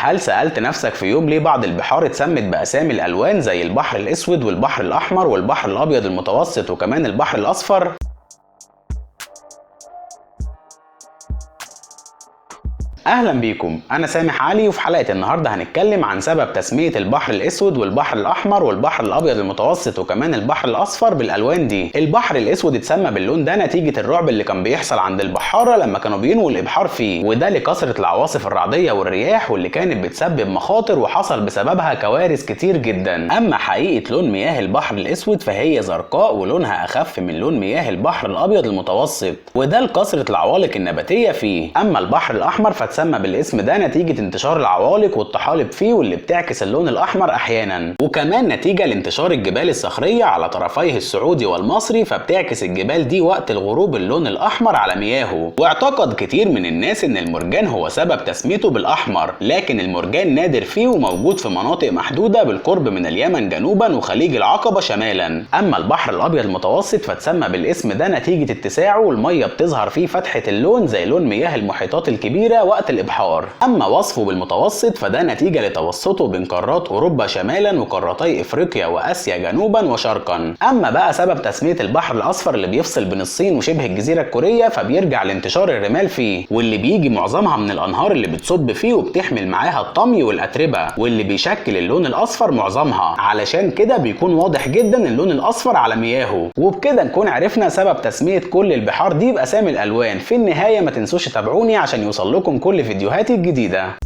هل سألت نفسك في يوم ليه بعض البحار اتسمت بأسامي الألوان زي البحر الأسود والبحر الأحمر والبحر الأبيض المتوسط وكمان البحر الأصفر؟ اهلا بيكم، انا سامح علي، وفي حلقة النهاردة هنتكلم عن سبب تسمية البحر الاسود والبحر الاحمر والبحر الابيض المتوسط وكمان البحر الاصفر بالالوان دي. البحر الاسود اتسمى باللون ده نتيجة الرعب اللي كان بيحصل عند البحارة لما كانوا بينووا الابحار فيه، وده لكثرة العواصف الرعدية والرياح واللي كانت بتسبب مخاطر وحصل بسببها كوارث كتير جدا. اما حقيقة لون مياه البحر الاسود فهي زرقاء ولونها اخف من لون مياه البحر الابيض المتوسط، وده لكثرة العوالق النباتية فيه. اما البحر الاحمر فتسمى بالاسم ده نتيجة انتشار العوالق والطحالب فيه واللي بتعكس اللون الاحمر احيانا، وكمان نتيجة لانتشار الجبال الصخرية على طرفيه السعودي والمصري، فبتعكس الجبال دي وقت الغروب اللون الاحمر على مياهه. واعتقد كتير من الناس ان المرجان هو سبب تسميته بالاحمر، لكن المرجان نادر فيه وموجود في مناطق محدودة بالقرب من اليمن جنوبا وخليج العقبة شمالا. اما البحر الابيض المتوسط فتسمى بالاسم ده نتيجة اتساعه والمية بتظهر فيه فتحة اللون زي لون مياه المحيطات الكبيرة وقت الابحار. اما وصفه بالمتوسط فده نتيجة لتوسطه بين قارات اوروبا شمالا وقارتي افريقيا واسيا جنوبا وشرقا. اما بقى سبب تسمية البحر الاصفر اللي بيفصل بين الصين وشبه الجزيرة الكورية فبيرجع لانتشار الرمال فيه، واللي بيجي معظمها من الانهار اللي بتصب فيه وبتحمل معاها الطمي والاتربة، واللي بيشكل اللون الاصفر معظمها. علشان كده بيكون واضح جدا اللون الاصفر على مياهه. وبكده نكون عرفنا سبب تسمية كل البحار دي باسامي الالوان. في النهاية ما تنسوش تتابعوني عشان يوصل لكم كل فيديوهاتي الجديدة.